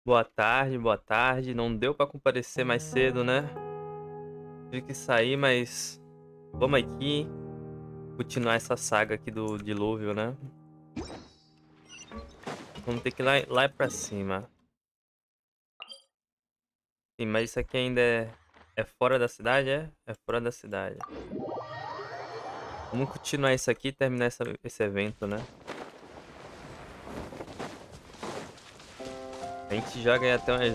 Boa tarde, boa tarde. Não deu pra comparecer mais cedo, né? Tive que sair, mas vamos aqui continuar essa saga aqui do Dilúvio, né? Vamos ter que ir lá pra cima. Sim, mas isso aqui ainda é fora da cidade, é? É fora da cidade. Vamos continuar isso aqui e terminar esse evento, né? A gente joga aí até umas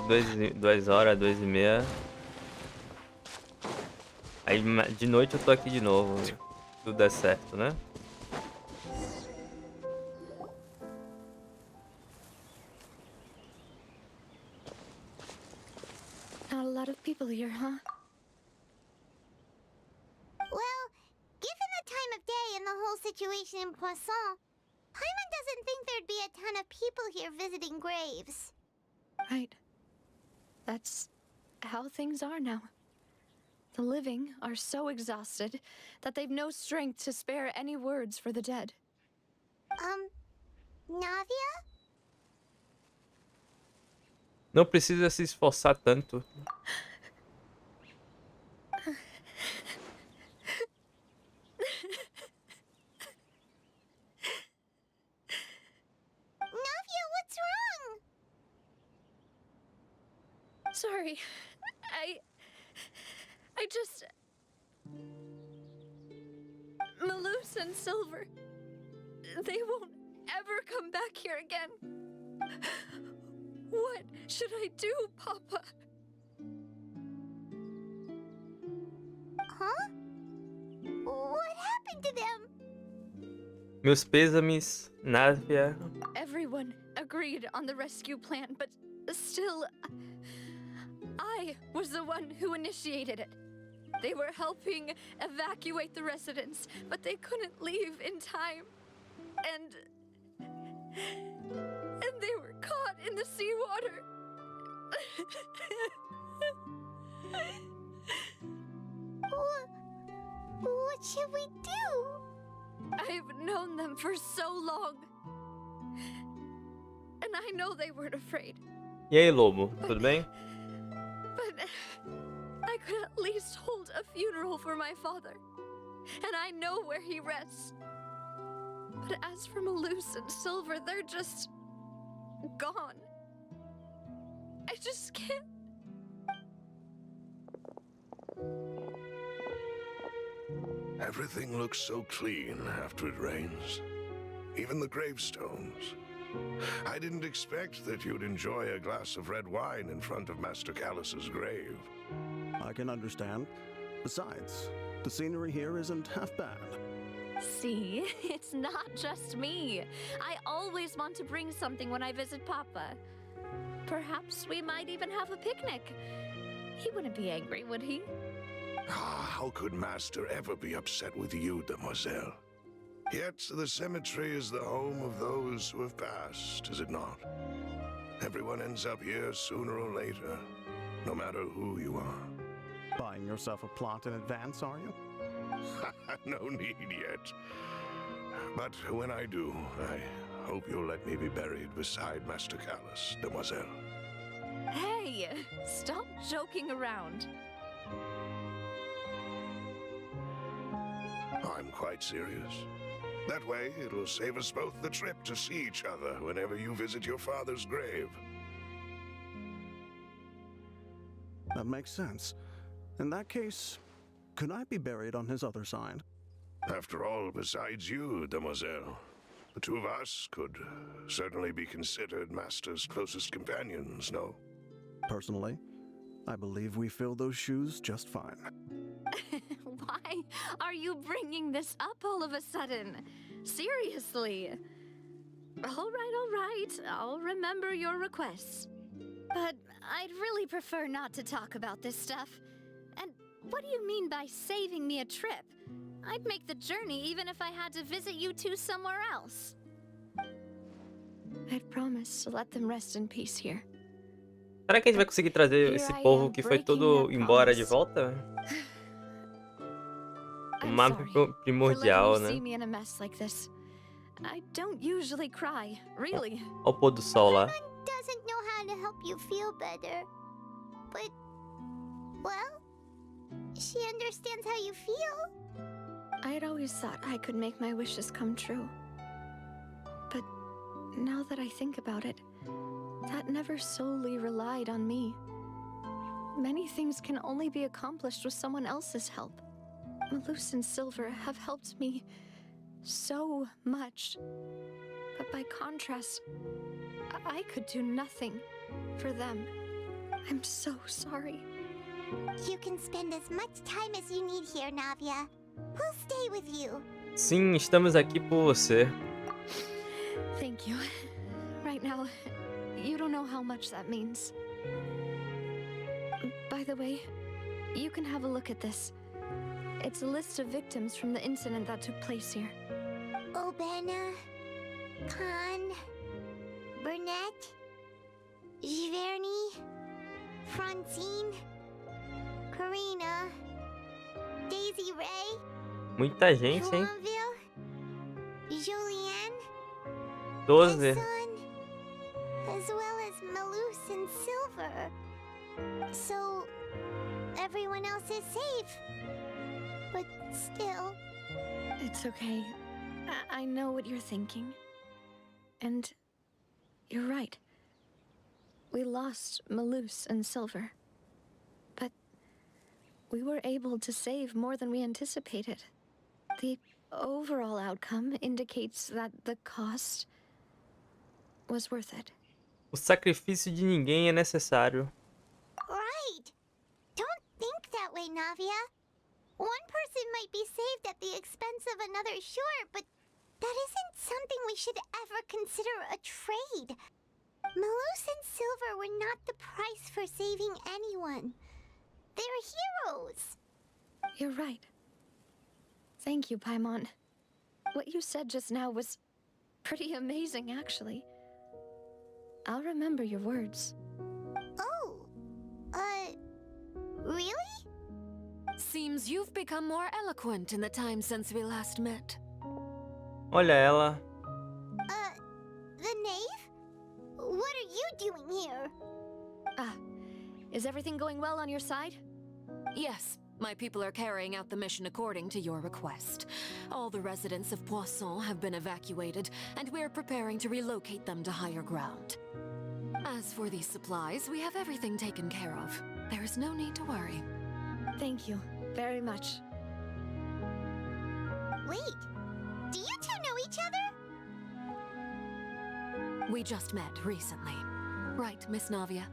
2 horas, 2h30. Aí de noite eu tô aqui de novo. Se tudo der certo, né? Not a lot of people here, huh? Well, given the time of day and the whole situation in Poisson, Paimon doesn't think there'd be a ton of people here visiting graves. Right. That's how things are now. The living are so exhausted that they've no strength to spare any words for the dead. Navia? Não precisa se esforçar tanto. Navia, what's wrong? Sorry. I just... Malus and Silver... They won't ever come back here again. What should I do, Papa? Huh? What happened to them? Meus pêsames, Návia. Everyone agreed on the rescue plan, but still... I was the one who initiated it. They were helping evacuate the residents, but they couldn't leave in time. And they were caught in the seawater. What should we do? I've known them for so long. And I know they weren't afraid. E aí, Lobo, tudo bem? But I could at least hold a funeral for my father. And I know where he rests. But as for Malus and Silver, they're just... gone. I just can't... Everything looks so clean after it rains. Even the gravestones. I didn't expect that you'd enjoy a glass of red wine in front of Master Callus's grave. I can understand. Besides, the scenery here isn't half bad. See, it's not just me. I always want to bring something when I visit Papa. Perhaps we might even have a picnic. He wouldn't be angry, would he? How could Master ever be upset with you, demoiselle? Yet the cemetery is the home of those who have passed, is it not? Everyone ends up here sooner or later, no matter who you are. Buying yourself a plot in advance, are you? No need yet. But when I do, I hope you'll let me be buried beside Master Callus, demoiselle. Hey, stop joking around. I'm quite serious. That way, it'll save us both the trip to see each other whenever you visit your father's grave. That makes sense. In that case, could I be buried on his other side? After all, besides you, demoiselle, the two of us could certainly be considered Master's closest companions, no? Personally, I believe we fill those shoes just fine. Why are you bringing this up all of a sudden? Seriously. All right. I'll remember your requests. But I'd really prefer not to talk about this stuff. And what do you mean by saving me a trip? I'd make the journey even if I had to visit you two somewhere else. I've promised to let them rest in peace here. Será que a gente vai conseguir trazer esse povo que foi todo embora de volta? O I'm mapa sorry for letting primordial, you né? see me in a mess like this. I don't usually cry, really. Olha o pôr do sol lá. Doesn't know how to help you feel better. But, well, she understands how you feel. I had always thought I could make my wishes come true. But now that I think about it, that never solely relied on me. Many things can only be accomplished with someone else's help. Malus and Silver have helped me so much. But by contrast, I could do nothing for them. I'm so sorry. You can spend as much time as you need here, Navia. We'll stay with you. Sim, estamos aqui por você. Thank you. Right now, you don't know how much that means. By the way, you can have a look at this. It's a list of victims from the incident that took place here. Obena, Khan, Burnett, Giverny, Francine, Karina, Daisy Ray, Muita gente, hein? Joinville, Julianne, 12. his son, as well as Malus and Silver. So, everyone else is safe. But still... It's okay. I know what you're thinking. And you're right. We lost Malus and Silver. But we were able to save more than we anticipated. The overall outcome indicates that the cost was worth it. O sacrifício de ninguém é necessário. Right! Don't think that way, Navia. One person might be saved at the expense of another, sure, but that isn't something we should ever consider a trade. Malus and Silver were not the price for saving anyone. They're heroes. You're right. Thank you, Paimon. What you said just now was pretty amazing, actually. I'll remember your words. Oh, really? Seems you've become more eloquent in the time since we last met. Olha ela. The knave? What are you doing here? Is everything going well on your side? Yes, my people are carrying out the mission according to your request. All the residents of Poisson have been evacuated, and we're preparing to relocate them to higher ground. As for these supplies, we have everything taken care of. There is no need to worry. Thank you very much. Wait, do you two know each other? We just met recently. Right, Miss Navia?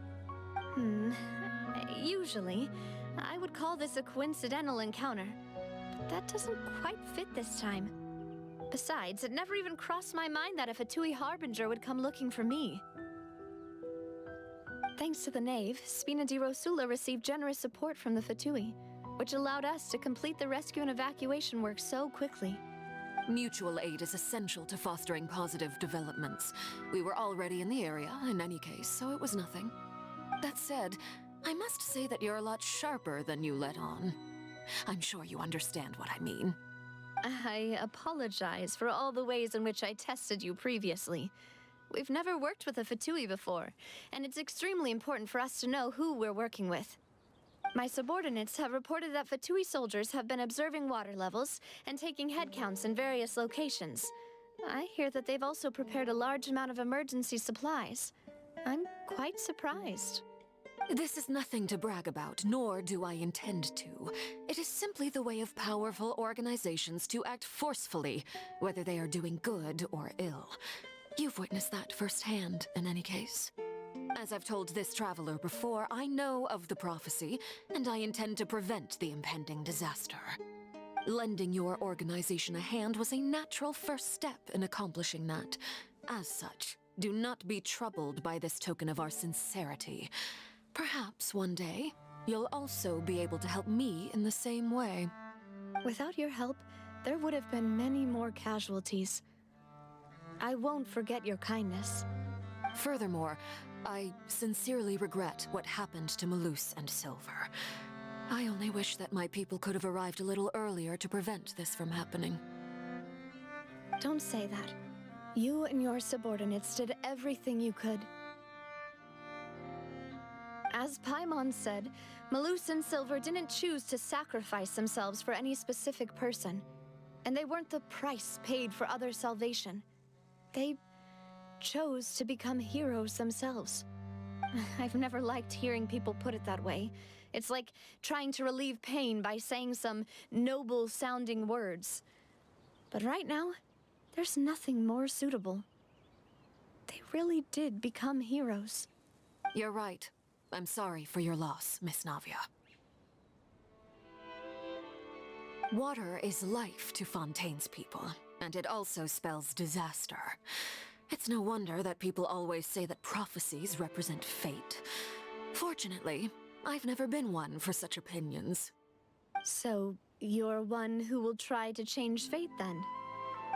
Usually, I would call this a coincidental encounter. But that doesn't quite fit this time. Besides, it never even crossed my mind that a Fatui Harbinger would come looking for me. Thanks to the Knave, Spina di Rosula received generous support from the Fatui, which allowed us to complete the rescue and evacuation work so quickly. Mutual aid is essential to fostering positive developments. We were already in the area, in any case, so it was nothing. That said, I must say that you're a lot sharper than you let on. I'm sure you understand what I mean. I apologize for all the ways in which I tested you previously. We've never worked with a Fatui before, and it's extremely important for us to know who we're working with. My subordinates have reported that Fatui soldiers have been observing water levels and taking head counts in various locations. I hear that they've also prepared a large amount of emergency supplies. I'm quite surprised. This is nothing to brag about, nor do I intend to. It is simply the way of powerful organizations to act forcefully, whether they are doing good or ill. You've witnessed that firsthand, in any case. As I've told this traveler before, I know of the prophecy, and I intend to prevent the impending disaster. Lending your organization a hand was a natural first step in accomplishing that. As such, do not be troubled by this token of our sincerity. Perhaps one day, you'll also be able to help me in the same way. Without your help, there would have been many more casualties. I won't forget your kindness. Furthermore, I sincerely regret what happened to Malus and Silver. I only wish that my people could have arrived a little earlier to prevent this from happening. Don't say that. You and your subordinates did everything you could. As Paimon said, Malus and Silver didn't choose to sacrifice themselves for any specific person, and they weren't the price paid for other salvation. They chose to become heroes themselves. I've never liked hearing people put it that way. It's like trying to relieve pain by saying some noble-sounding words. But right now, there's nothing more suitable. They really did become heroes. You're right. I'm sorry for your loss, Miss Navia. Water is life to Fontaine's people, and it also spells disaster. It's no wonder that people always say that prophecies represent fate. Fortunately, I've never been one for such opinions. So, you're one who will try to change fate then?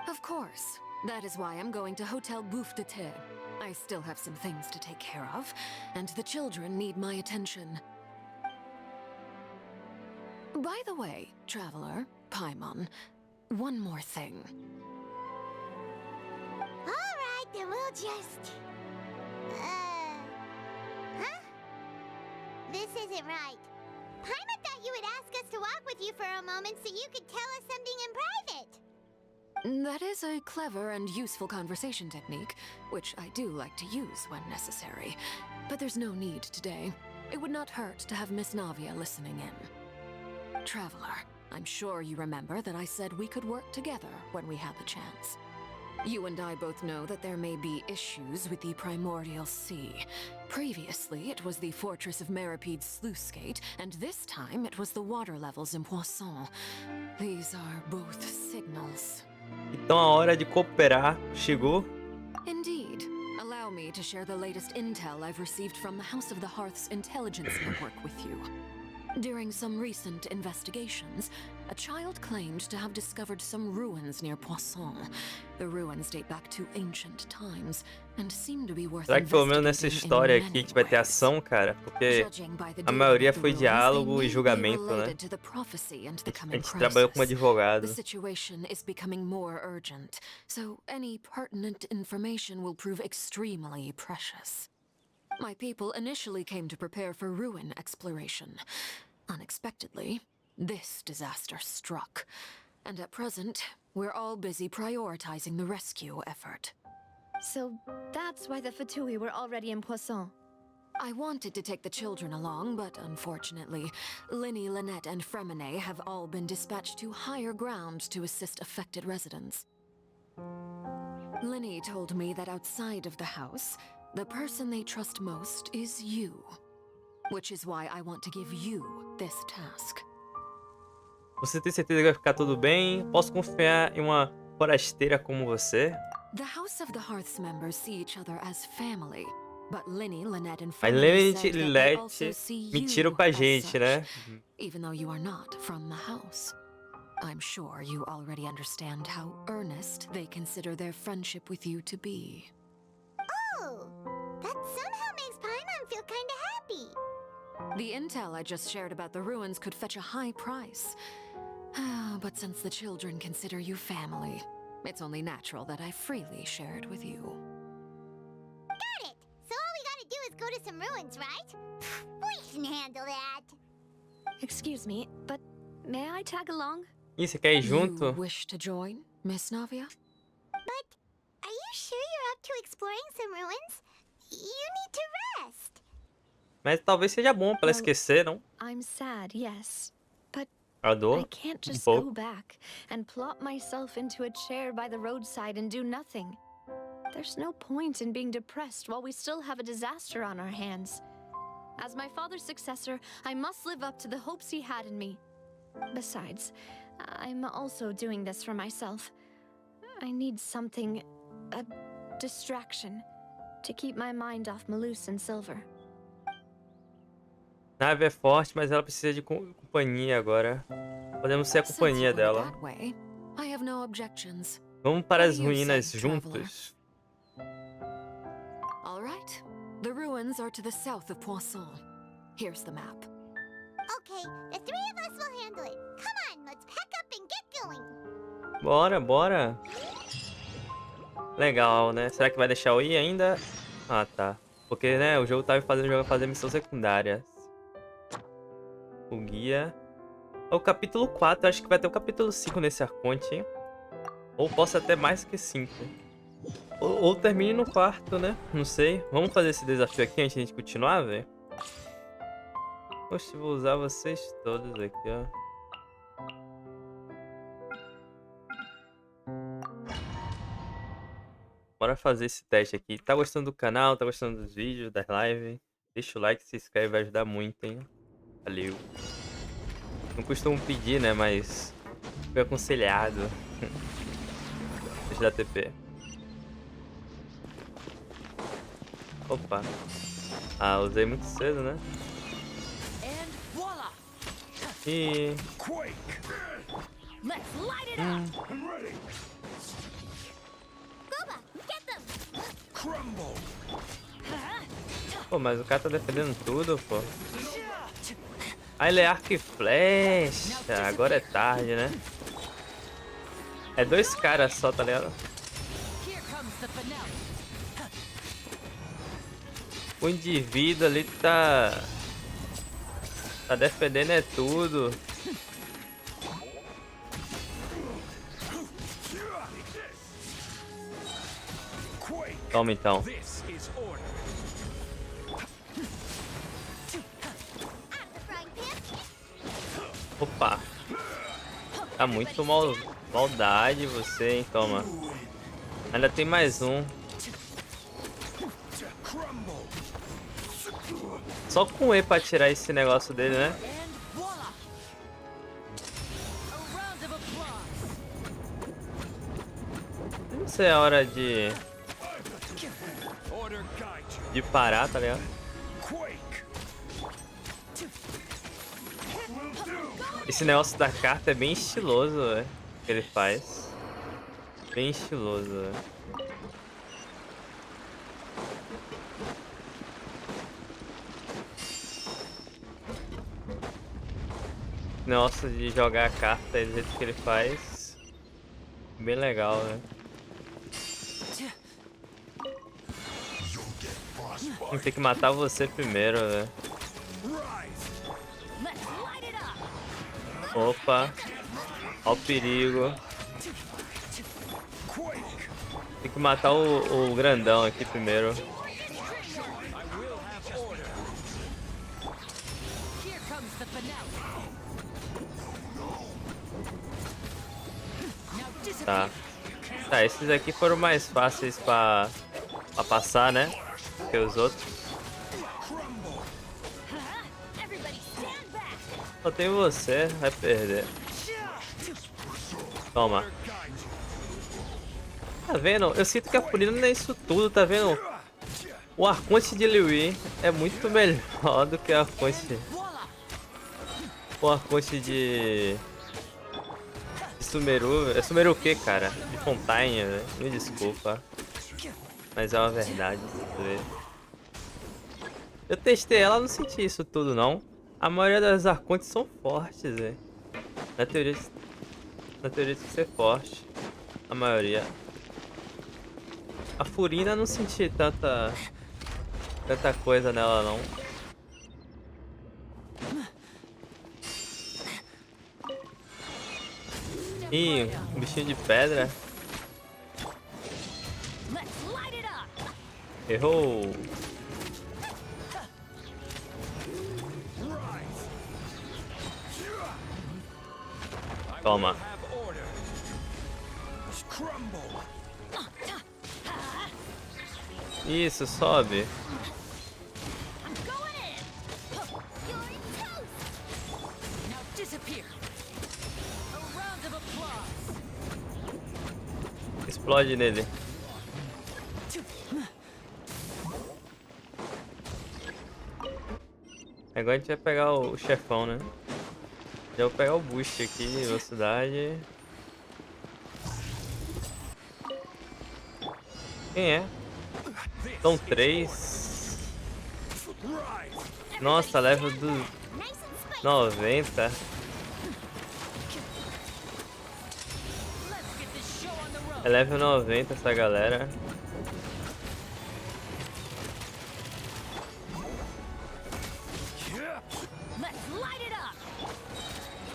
Of course. That is why I'm going to Hotel Bouffe de Thé. I still have some things to take care of, and the children need my attention. By the way, traveler, Paimon, one more thing. Alright, then we'll just... Huh? This isn't right. Paimon thought you would ask us to walk with you for a moment so you could tell us something in private. That is a clever and useful conversation technique, which I do like to use when necessary. But there's no need today. It would not hurt to have Miss Navia listening in. Traveler, I'm sure you remember that I said we could work together when we had the chance. You and I both know that there may be issues with the Primordial Sea. Previously, it was the Fortress of Meripede's sluice gate, and this time it was the water levels in Poisson. These are both signals. Então a hora de cooperar chegou. Indeed. Allow me to share the latest intel I've received from the House of the Hearth's intelligence network with you. During some recent investigations, a child claimed to have discovered some ruins near Poisson. The ruins date back to ancient times and seem to be worth Será que pelo menos nessa investigating história in aqui a many gente vai ter ways. ação, cara? Porque Judging by the a date maioria of the foi ruins, diálogo they e may be julgamento, né? related to the prophecy and the A coming gente trabalhou com um crisis. advogado. The situation is becoming more urgent, so any pertinent information will prove extremely precious. My people initially came to prepare for ruin exploration. Unexpectedly, this disaster struck, and at present, we're all busy prioritizing the rescue effort. So, that's why the Fatui were already in Poisson. I wanted to take the children along, but unfortunately, Linny, Lynette, and Fremine have all been dispatched to higher ground to assist affected residents. Linny told me that outside of the house, the person they trust most is you. Which is why I want to give you this task. Você tem certeza que vai ficar tudo bem? Posso confiar em uma forasteira como você? The House of the Hearth's members see each other as family, but Linny, Lynette, and Mas Fremine Lynette said e that they also Lilette see you mentiram com a as gente, such, né? even though you are not from the house. I'm sure you already understand how earnest they consider their friendship with you to be. Oh, that somehow makes Paimon feel kinda happy. The intel I just shared about the ruins could fetch a high price. But since the children consider you family, it's only natural that I freely share it with you. Got it! So all we gotta do is go to some ruins, right? We can handle that. Excuse me, but may I tag along? Ih, você quer ir You junto? wish to join, Miss Navia? But are you sure you're up to exploring some ruins? You need to rest. Mas talvez seja bom pra ela Well, esquecer, não? I'm sad, yes. But A I dor? can't just pouco. go back and plop myself into a chair by the roadside and do nothing. There's no point in being depressed while we still have a disaster on our hands. As my father's successor, I must live up to the hopes he had in me. Besides, I'm also doing this for myself. I need something, a distraction, to keep my mind off Malus and Silver. Nave é forte, mas ela precisa de companhia agora. Podemos ser a companhia dela. That way, I have no objections. Vamos para as What do you ruínas say, traveler? juntos. All right. The ruins are to the south of Poisson. Here's the map. Okay, the three of us will handle it. Come on, let's pack up and get going. Bora, bora. Legal, né? Será que vai deixar eu ir ainda? Ah, tá. Porque, né, o jogo tá me fazendo fazer missões secundárias. O guia. É o capítulo 4, acho que vai ter o capítulo 5 nesse arconte, hein? Ou posso até mais que 5. Ou termine no quarto, né? Não sei. Vamos fazer esse desafio aqui antes de a gente continuar, velho? Poxa, vou usar vocês todos aqui, ó. Bora fazer esse teste aqui. Tá gostando do canal? Tá gostando dos vídeos, das lives? Deixa o like, se inscreve, vai ajudar muito, hein? Valeu. Não costumo pedir, né? Mas fui aconselhado. Deixa eu dar TP. Opa. Ah, usei muito cedo, né? E... Pô, mas o cara tá defendendo tudo, pô. Ah, ele é arco e flecha. Agora é tarde, né? É dois caras só, tá ligado? O indivíduo ali tá defendendo é tudo. Toma então. Opa. Tá muito maldade você, hein? Toma. Ainda tem mais um. Só com E pra tirar esse negócio dele, né? Não sei a hora de parar, tá ligado? Esse negócio da carta é bem estiloso, velho. Que ele faz. Bem estiloso, velho. Nossa, de jogar a carta do jeito que ele faz. Bem legal, né? Tem que matar você primeiro, né? Opa. Ó o perigo. Tem que matar o grandão aqui primeiro. Tá. Tá, esses aqui foram mais fáceis pra passar, né? Que os outros. Só tem você, vai perder. Toma. Tá vendo? Eu sinto que a Furina não é isso tudo, tá vendo? O arconte de Liui é muito melhor do que o arconte de Sumeru. É Sumeru o que, cara? De Fontaine, né? Me desculpa. Mas é uma verdade. Eu testei ela, não senti isso tudo, não. A maioria das arcontes são fortes, velho. Na teoria tem que ser forte. A maioria. A Furina não senti tanta coisa nela, não. Ih, um bichinho de pedra. Errou. Toma. Isso, sobe. I'm going in. You're toast. Now disappear. A round of applause. Explode nele. Agora a gente vai pegar o chefão, né? Já vou pegar o boost aqui, velocidade. Quem é? São 3. Nossa, level do 90. É level 90 essa galera.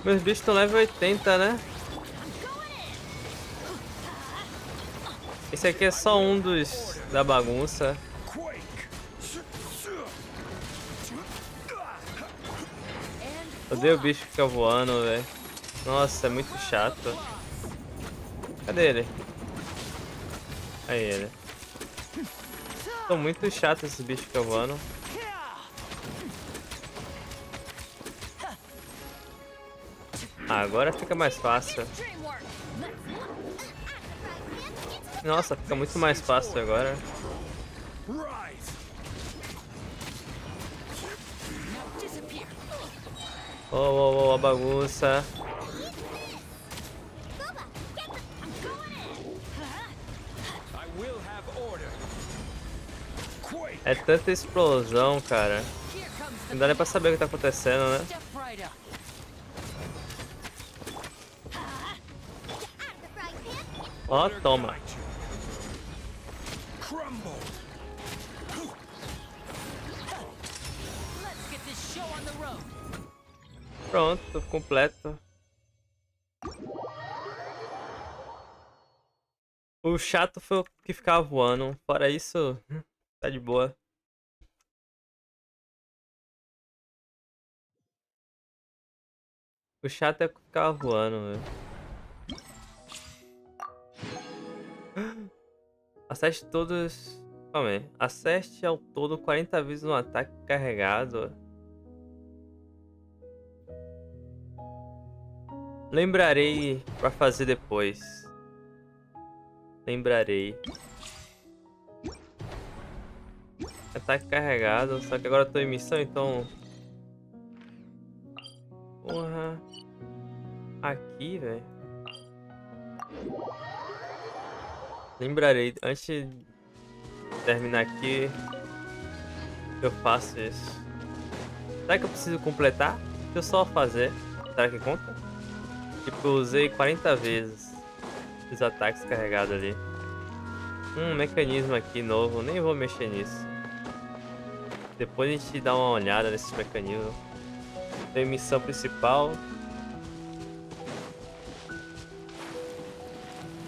Meus bichos estão level 80, né? Esse aqui é só um dos da bagunça. Odeio o bicho que fica voando, velho. Nossa, é muito chato. Cadê ele? Aí ele. São muito chatos esses bichos que ficam voando. Ah, agora fica mais fácil. Nossa, fica muito mais fácil agora. Oh, a bagunça. É tanta explosão, cara. Não dá nem pra saber o que tá acontecendo, né? Ó, toma. Pronto, completo. O chato foi o que ficava voando. Fora isso, tá de boa. O chato é o que ficava voando, velho. Acerte todos. Calma aí. Acerte ao todo 40 vezes no ataque carregado. Lembrarei pra fazer depois. Lembrarei. Ataque carregado. Só que agora eu tô em missão, então. Porra. Aqui, velho. Lembrarei. Antes de terminar aqui, eu faço isso. Será que eu preciso completar? Deixa eu só fazer. Será que conta? Tipo, eu usei 40 vezes os ataques carregados ali. Mecanismo aqui novo. Nem vou mexer nisso. Depois a gente dá uma olhada nesses mecanismos. Tem missão principal.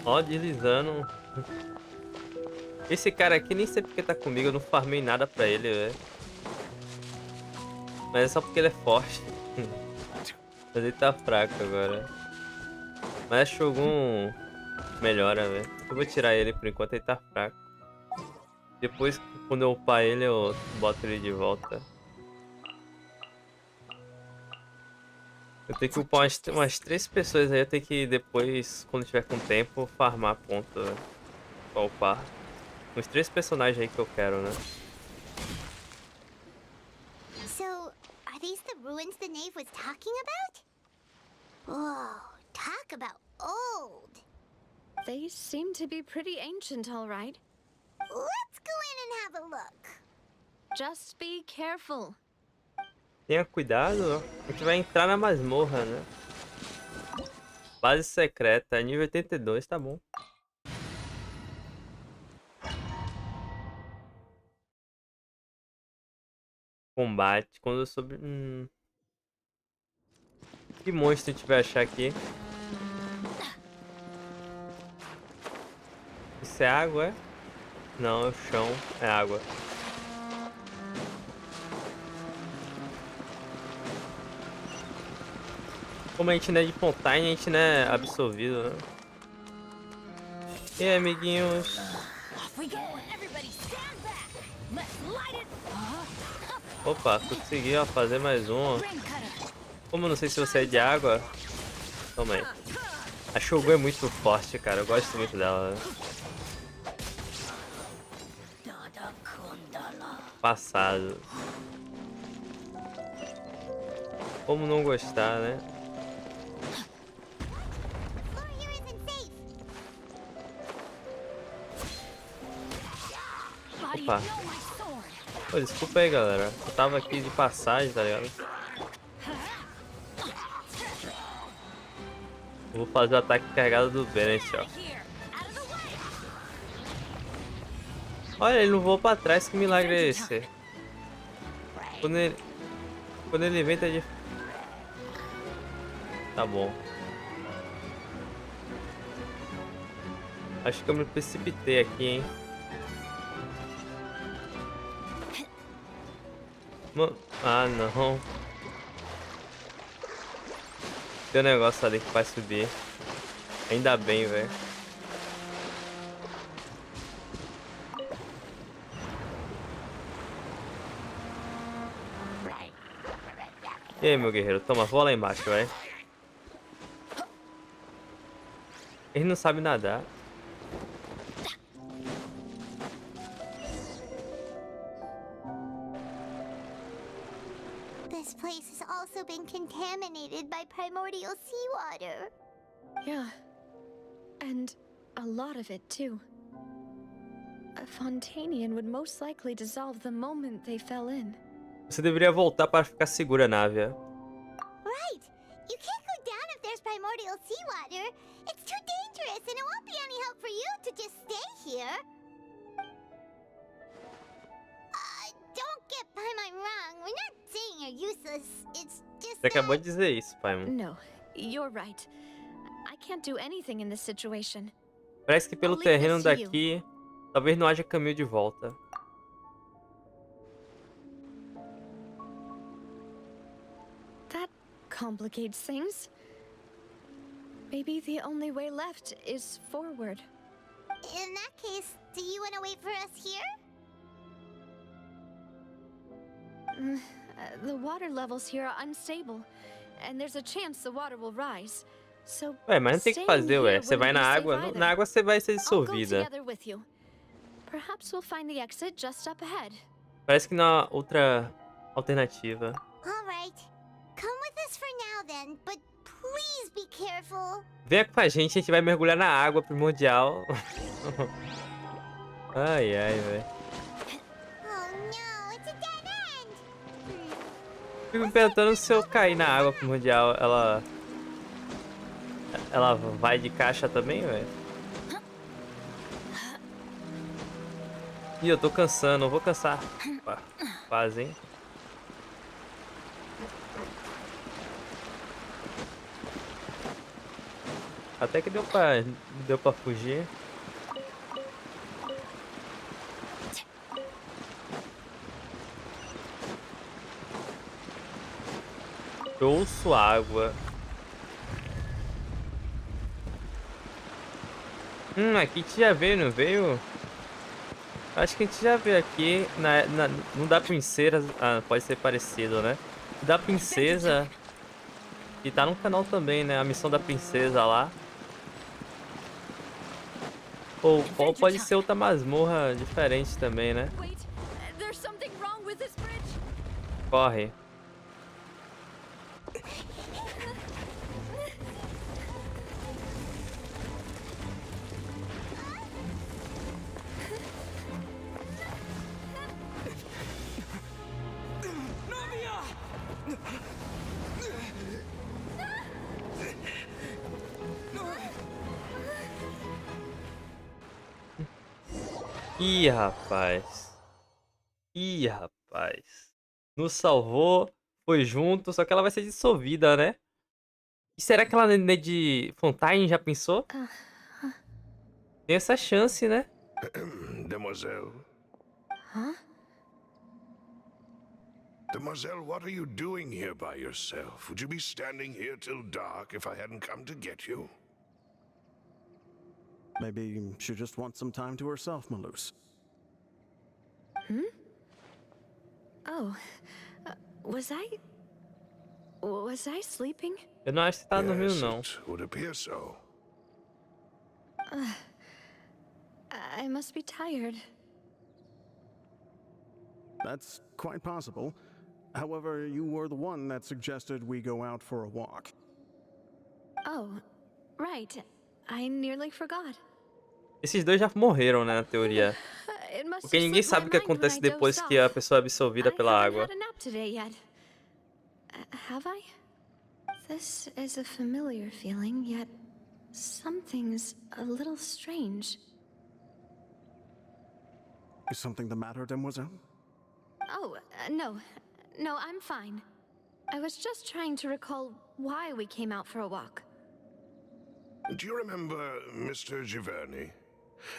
Ó, deslizando. Esse cara aqui nem sei porque tá comigo. Eu não farmei nada pra ele, velho. Mas é só porque ele é forte. Mas ele tá fraco agora. Mas a Shogun melhora, velho. Eu vou tirar ele por enquanto, ele tá fraco. Depois, quando eu upar ele, eu boto ele de volta. Eu tenho que upar umas 3 pessoas aí. Eu tenho que depois, quando tiver com tempo, farmar ponto, véio, pra upar. Uns 3 personagens aí que eu quero, né? So, are these the ruins the knave was talking about? Whoa, talk about old. They seem to be pretty ancient, all right. Let's go in and have a look. Just be careful. Tenha cuidado, a gente vai entrar na masmorra, né? Base secreta, nível 82, tá bom. Combate, quando eu soube... Que monstro a gente vai achar aqui? Isso é água, é? Não, é o chão, é água. Como a gente não é de Fontaine, a gente não é absorvido, né? E aí, amiguinhos? Off we go. Everybody stand back. Opa, consegui, ó, fazer mais um. Como eu não sei se você é de água... Toma aí. A Shogun é muito forte, cara. Eu gosto muito dela. Passado. Como não gostar, né? Floor here isn't safe. Opa. Pô, desculpa aí, galera. Eu tava aqui de passagem, tá ligado? Eu vou fazer o ataque carregado do Bennett, ó. Olha, ele não voou pra trás. Que milagre é esse? Quando ele vem, tá de... Tá bom. Acho que eu me precipitei aqui, hein? Ah, não. Tem um negócio ali que vai subir. Ainda bem, velho. E aí, meu guerreiro? Toma, voa lá embaixo, vai. Ele não sabe nadar. This place has also been contaminated by primordial seawater. Yeah. And a lot of it, too. A Fontanian would most likely dissolve the moment they fell in. Você deveria voltar para ficar segura, Návia. Right! You can't go down if there's primordial seawater. It's too dangerous, and it won't be any help for you to just stay here. Don't get Paimon wrong. We're not saying you're useless. It's just Você acabou de dizer isso, Paimon. No, you're right. I can't do anything in this situation. Parece que pelo terreno daqui, talvez não haja caminho de volta. That complicates things. Maybe the only way left is forward. In that case, do you want to wait for us here? The water levels here are unstable, and there's a chance the water will rise. So Ué, mas não tem o que fazer, ué. Você vai na água, na água você vai ser I'll go dissolvida. together with you. Perhaps we'll find the exit just up ahead. Parece que não há outra alternativa. All right. Come with us for now then, but please be careful. Venha com a gente vai mergulhar na água primordial. Ai, ai, velho. Oh no, it's a dead end. Fico me perguntando se eu cair na água primordial, ela vai de caixa também, velho? Ih, eu tô cansando, eu vou cansar. Opa, quase, hein? Até que deu pra fugir. Eu ouço água. Aqui a gente já veio, não veio? Acho que a gente já veio aqui não da princesa. Ah, pode ser parecido, né? Da princesa. E tá no canal também, né? A missão da princesa lá. Ou pode ser outra masmorra diferente também, né? Wait, there's something wrong with this bridge. Corre. Ih, rapaz. Ih, rapaz. Nos salvou, foi junto, só que ela vai ser dissolvida, né? E será que ela não é de Fontaine, já pensou? Tem essa chance, né? Demoiselle. Huh? Demoiselle, what are you doing here by yourself? Would you be standing here till dark if I hadn't come to get you? Maybe she just wants some time to herself, Malus. Oh, was I sleeping? Eu não acho que tá dormindo, Yes, não. it would appear so. I must be tired. That's quite possible. However, you were the one that suggested we go out for a walk. Oh, right. I nearly forgot. Esses dois já morreram, né, na teoria. It must Porque have ninguém slipped my sabe o que mind when acontece I depois dozed que a off. pessoa é absorvida I pela haven't água. had a nap today yet. Have I? This is a familiar feeling, yet something's a little strange. Is something the matter, Demoiselle? Oh, no. No, I'm fine. I was just trying to recall why we came out for a walk. Do you remember Mr. Giverny?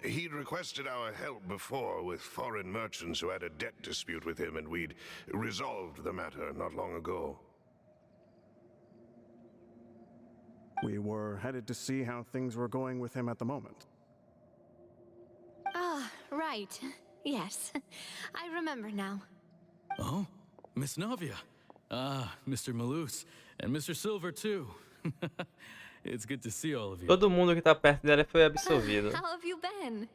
He'd requested our help before with foreign merchants who had a debt dispute with him, and we'd resolved the matter not long ago. We were headed to see how things were going with him at the moment. Ah, right. Yes. I remember now. Oh, Miss Navia. Ah, Mr. Malus. And Mr. Silver, too. It's good to see all of you. Todo mundo que tá perto dela foi absorvido. How have you been?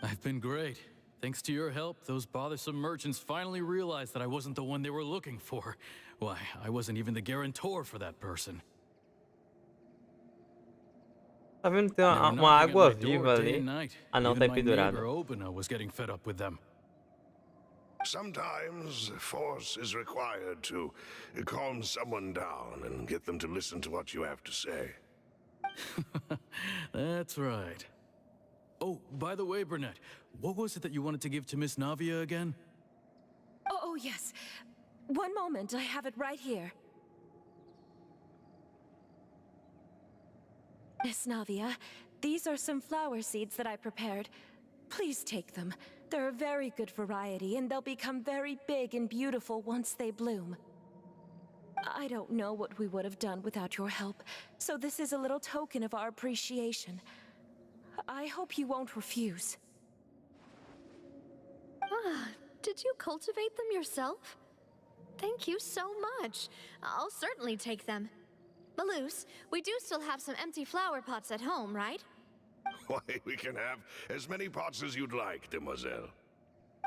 I've been great. Thanks to your help, those bothersome merchants finally realized that I wasn't the one they were looking for. Why, I wasn't even the guarantor for that person. Tá vendo? Tem They were uma knocking at água my door viva day ali. and night. Ah, não, Even tá my neighbor pendurada. Obina was getting fed up with them. Sometimes force is required to calm someone down and get them to listen to what you have to say. That's right. Oh, by the way, Burnett, what was it that you wanted to give to Miss Navia again? Oh, yes. One moment, I have it right here. Miss Navia, these are some flower seeds that I prepared. Please take them. They're a very good variety, and they'll become very big and beautiful once they bloom. I don't know what we would have done without your help, so this is a little token of our appreciation. I hope you won't refuse. Ah, did you cultivate them yourself? Thank you so much. I'll certainly take them. Malus, we do still have some empty flower pots at home, right? Why, we can have as many pots as you'd like, demoiselle.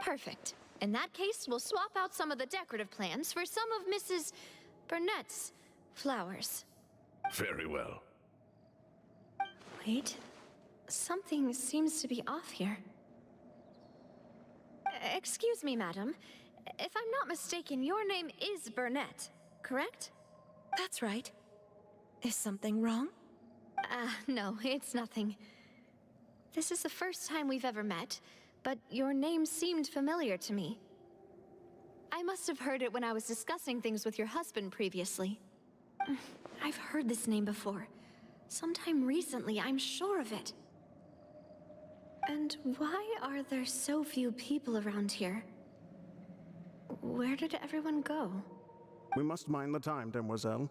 Perfect. In that case, we'll swap out some of the decorative plants for some of Mrs. Burnett's flowers. Very well. Wait. Something seems to be off here. Excuse me, madam. If I'm not mistaken, your name is Burnett, correct? That's right. Is something wrong? No, it's nothing. This is the first time we've ever met, but your name seemed familiar to me. I must have heard it when I was discussing things with your husband previously. I've heard this name before. Sometime recently, I'm sure of it. And why are there so few people around here? Where did everyone go? We must mind the time, Demoiselle.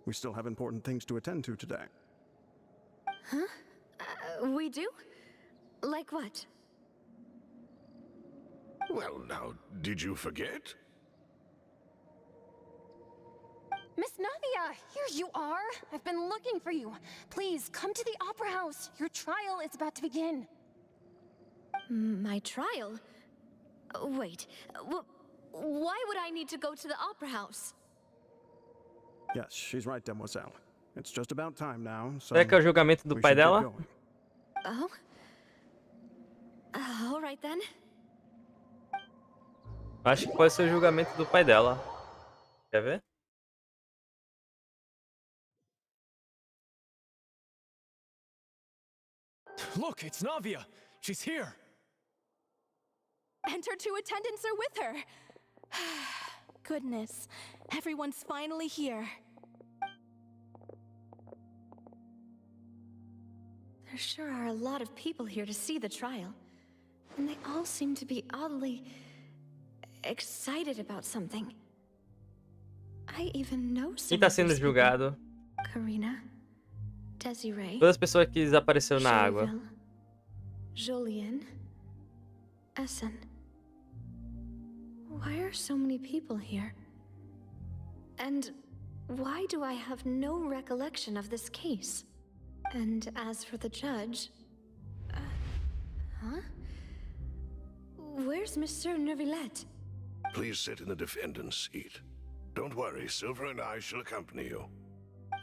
We still have important things to attend to today. Huh? We do? Like what? Well, now, did you forget? Miss Navia, here you are. I've been looking for you. Please, come to the Opera House. Your trial is about to begin. My trial? Wait, why would I need to go to the Opera House? Yes, she's right, Demoiselle. It's just about time now, so Será que é o julgamento do we pai should get dela? going. Oh? All right then. Acho que pode ser o julgamento do pai dela. Quer ver? Look, it's Navia. She's here. And her two attendants are with her. Goodness, everyone's finally here. There sure are a lot of people here to see the trial. And they all seem to be oddly excited about something. I even know some Quem tá of sendo these people. julgado? Karina, Desiree, Todas as pessoas que desapareceram na água. Julien, Essen. Why are so many people here? And why do I have no recollection of this case? And as for the judge... huh? Where's Monsieur Neuvillette? Please sit in the defendant's seat. Don't worry, Silver and I shall accompany you.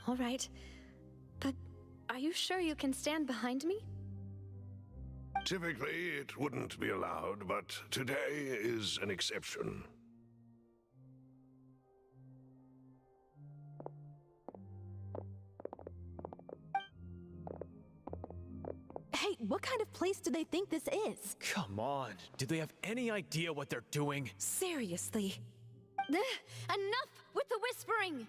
All right. But are you sure you can stand behind me? Typically, it wouldn't be allowed, but today is an exception. Hey, what kind of place do they think this is? Come on, do they have any idea what they're doing? Seriously. Enough with the whispering!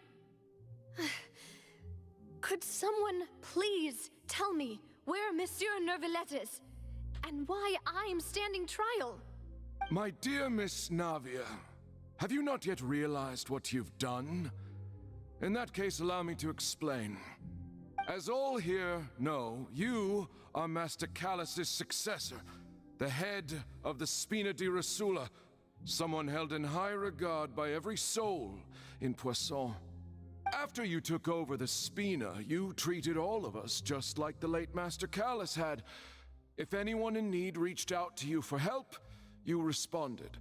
Could someone please tell me where Monsieur Neuvillette is? And why I'm standing trial? My dear Miss Navia, have you not yet realized what you've done? In that case, allow me to explain. As all here know, you are Master Callus's successor, the head of the Spina di Rosula, someone held in high regard by every soul in Poisson. After you took over the Spina, you treated all of us just like the late Master Callus had. If anyone in need reached out to you for help, you responded.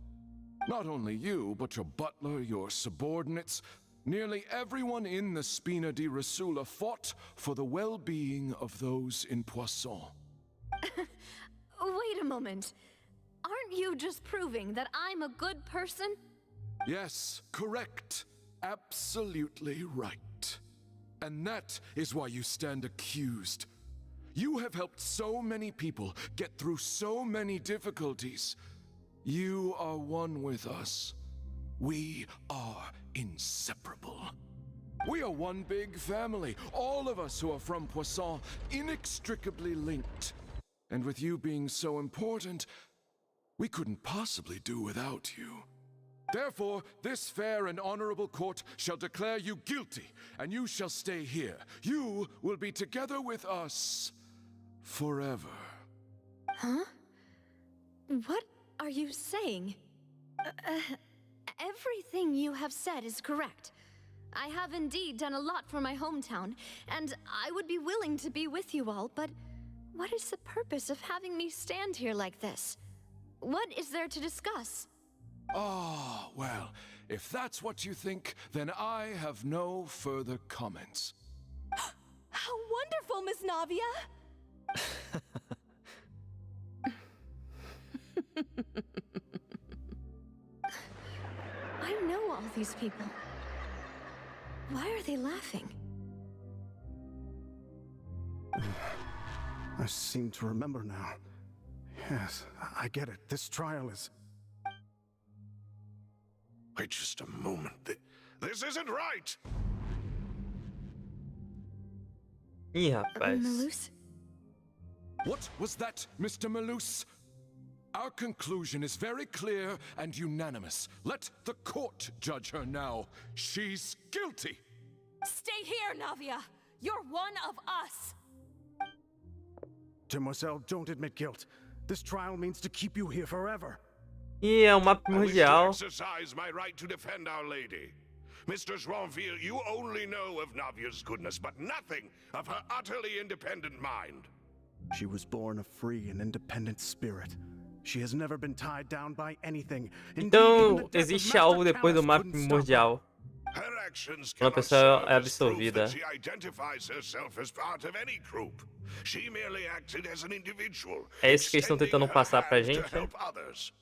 Not only you, but your butler, your subordinates, nearly everyone in the Spina di Rosula fought for the well-being of those in Poisson. Wait a moment. Aren't you just proving that I'm a good person? Yes, correct. Absolutely right. And that is why you stand accused. You have helped so many people get through so many difficulties. You are one with us. We are inseparable. We are one big family, all of us who are from Poisson, inextricably linked. And with you being so important, we couldn't possibly do without you. Therefore, this fair and honorable court shall declare you guilty, and you shall stay here. You will be together with us forever. Huh? What are you saying? Everything you have said is correct. I have indeed done a lot for my hometown, and I would be willing to be with you all, but what is the purpose of having me stand here like this? What is there to discuss? Ah, well, if that's what you think, then I have no further comments. How wonderful, Miss Navia! I know all these people. Why are they laughing? I seem to remember now. Yes, I get it. This trial is... Wait just a moment. This isn't right! Ih, rapaz. Malus? What was that, Mr. Malus? Our conclusion is very clear and unanimous. Let the court judge her now. She's guilty! Stay here, Navia! You're one of us! Demoiselle, don't admit guilt. This trial means to keep you here forever. Ih, é uma I wish to primordial. exercise my right to defend Our Lady. Mr. Joinville, you only know of Navia's goodness, but nothing of her utterly independent mind. She was born a free and independent spirit. She has never been tied down by anything. Então, existe algo depois do mapa primordial. Her actions Quando a cannot pessoa serve é as proof absolvida. that she identifies herself as part of any group. She merely acted as an individual, É isso que eles estão tentando extending her passar pra hand to gente. help others.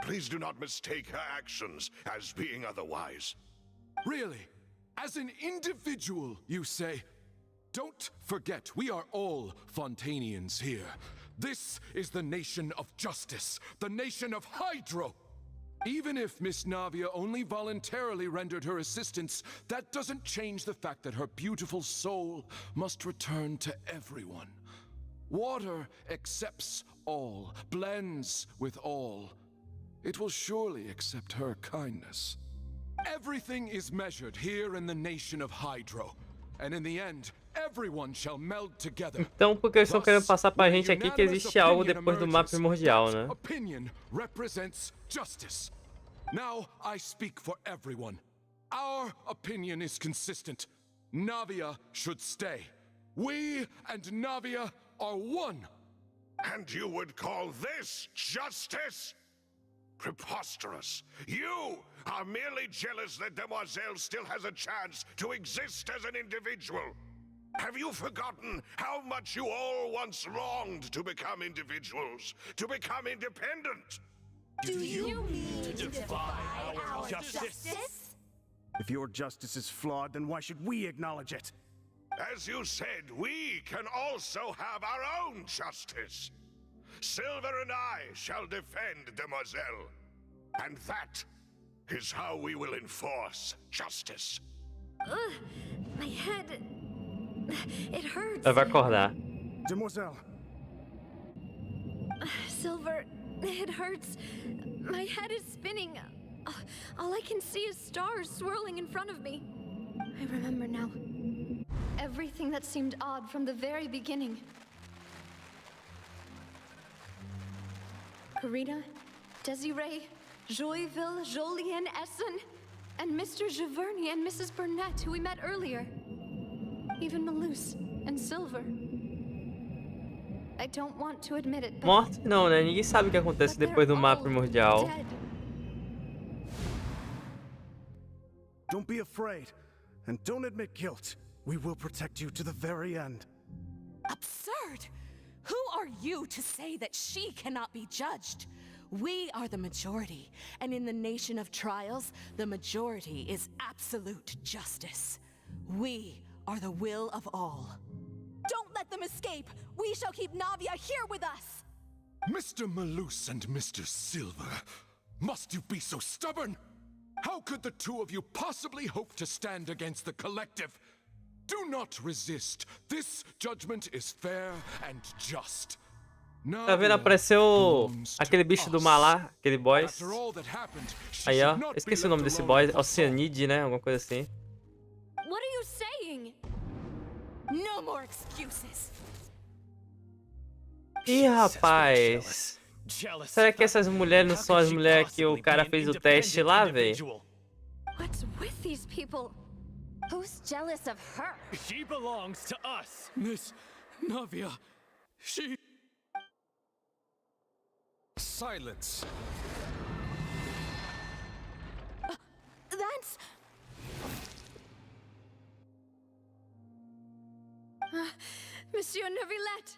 Please do not mistake her actions as being otherwise. Really? As an individual, you say? Don't forget, we are all Fontanians here. This is the nation of justice, the nation of Hydro. Even if Miss Navia only voluntarily rendered her assistance, that doesn't change the fact that her beautiful soul must return to everyone. Water accepts all, blends with all. It will surely accept her kindness. Everything is measured here in the nation of Hydro, and in the end, everyone shall meld together. Então, porque eles estão querendo passar pra gente aqui que existe algo depois do mapa primordial, né? Opinion represents justice. Now I speak for everyone. Our opinion is consistent. Navia should stay. We and Navia are one. And you would call this justice? Preposterous. You are merely jealous that Demoiselle still has a chance to exist as an individual. Have you forgotten how much you all once longed to become individuals, to become independent? Do you mean to defy our justice? If your justice is flawed, then why should we acknowledge it? As you said, we can also have our own justice. Silver and I shall defend Demoiselle. And that is how we will enforce justice. My head... It hurts. Ela vai acordar. Demoiselle. Silver, it hurts. My head is spinning. All I can see is stars swirling in front of me. I remember now. Everything that seemed odd from the very beginning. Karina, Desiree, Joyville, Jolien, Essen, and Mr. Giverny and Mrs. Burnett, who we met earlier. Even Malus and Silver. I don't want to admit it, but Morte não, né? Ninguém sabe o que acontece depois do mapa primordial. dead. Don't be afraid, and don't admit guilt. We will protect you to the very end. Absurd! Who are you to say that she cannot be judged? We are the majority, and in the nation of trials, the majority is absolute justice. We are the will of all. Don't let them escape! We shall keep Navia here with us! Mr. Malus and Mr. Silver, must you be so stubborn? How could the two of you possibly hope to stand against the collective? Do not resist. This judgment is fair and just. Tá vendo? Apareceu aquele bicho do mar lá, aquele boss. Aí, ó. Eu esqueci o nome desse boss. Oceanide, né? Alguma coisa assim. What are you saying? No more excuses! Ih, rapaz. Será que essas mulheres não são as mulheres que o cara fez o teste lá, velho? What's with these people? Who's jealous of her? She belongs to us. Miss Navia, she... Silence. That's... Monsieur Neuvillette!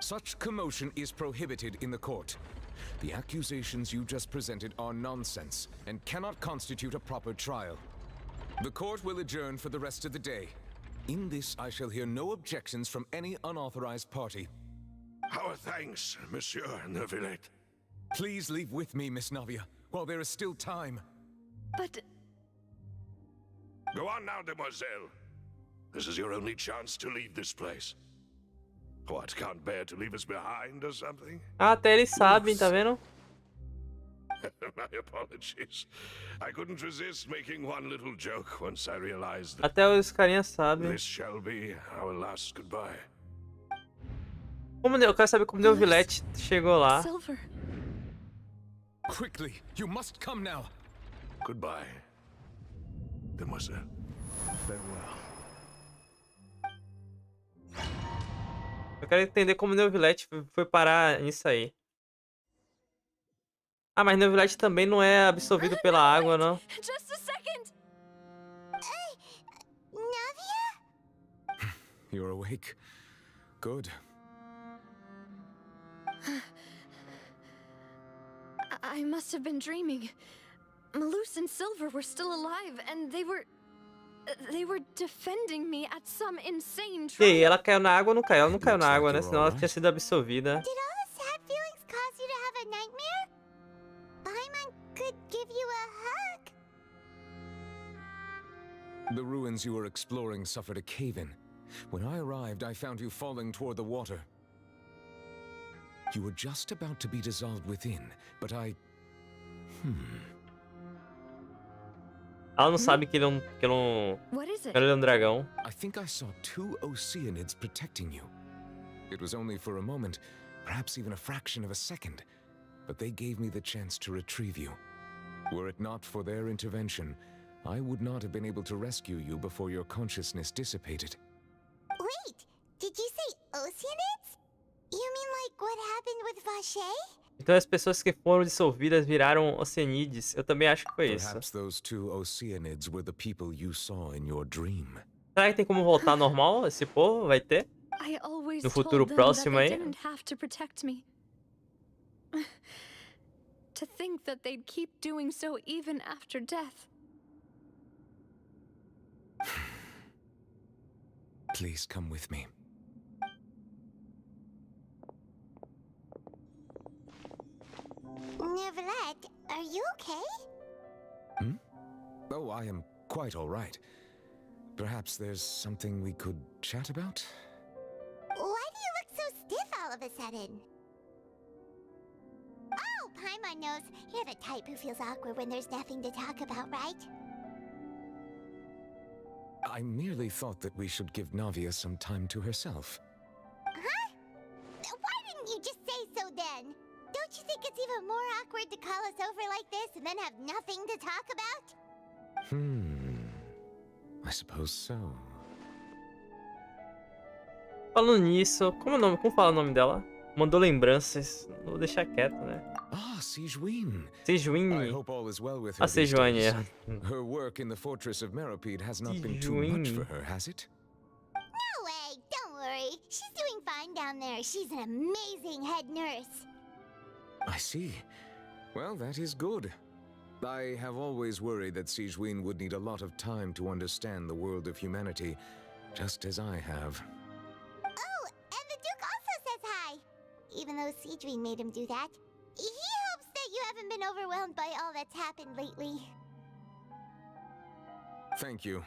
Such commotion is prohibited in the court. The accusations you just presented are nonsense and cannot constitute a proper trial. The court will adjourn for the rest of the day. In this, I shall hear no objections from any unauthorized party. Our thanks, Monsieur Neuvillette. Please leave with me, Miss Navia, while there is still time. But... Go on now, Demoiselle. This is your only chance to leave this place. What, can't bear to leave us behind or something? Ah, até eles sabem, tá vendo? My apologies. I couldn't resist making one little joke once I realized that Até os carinhas sabem. this shall be our last goodbye. Eu quero saber como Neuvillette chegou lá. Silver. Quickly, you must come now. Goodbye, Demoiselle. Farewell. Eu quero entender como Neuvillette foi parar nisso aí. Ah, mas Neuvillette também não é absorvido pela água, não. Just a second! Navia? You're awake. Good. I must have been dreaming. Malus and Silver were still alive, and they were defending me at some insane E aí, trial. ela caiu na água ou não caiu? Ela não caiu na água, né? Senão ela tinha sido absorvida. Did all the sad feelings cause you to have a nightmare? Paimon could give you a hug. The ruins you were exploring suffered a cave-in. When I arrived, I found you falling toward the water. You were just about to be dissolved within, but I... Ela não sabe que ele é What is it? ele é um dragão. I think I saw two Oceanids protecting you. It was only for a moment, perhaps even a fraction of a second. but they gave me the chance to retrieve you. Were it not for their intervention, I would not have been able to rescue you before your consciousness dissipated. Wait, did you say Oceanids? You mean like what happened with Vache? Então as pessoas que foram dissolvidas viraram Oceanides. Eu também acho que foi isso. Perhaps those two Oceanids were the people you saw in your dream. Será que tem como voltar normal esse povo? Vai ter? I always No futuro told them próximo that they aí? didn't have to protect me. To think that they'd keep doing so even after death. Please come with me. Neverlet, are you okay? Oh, I am quite all right. Perhaps there's something we could chat about? Why do you look so stiff all of a sudden? Oh, Paimon knows. You're the type who feels awkward when there's nothing to talk about, right? I merely thought that we should give Navia some time to herself. Huh? Why didn't you just say so then? Don't you think it's even more awkward to call us over like this and then have nothing to talk about? I suppose so. Falando nisso, como fala o nome dela? Mandou lembranças. Vou deixar quieto, né? Ah, Sejuin. Sejuin. I hope all is well with her A these Sejuani, days. é. Her work in the fortress of Meropide has not been too much for her, has it? No way, don't worry. She's doing fine down there. She's an amazing head nurse. I see. Well, that is good. I have always worried that Sejuin would need a lot of time to understand the world of humanity, just as I have. Oh, and the Duke also says hi. Even though Sejuin made him do that. He hopes that you haven't been overwhelmed by all that's happened lately. Thank you.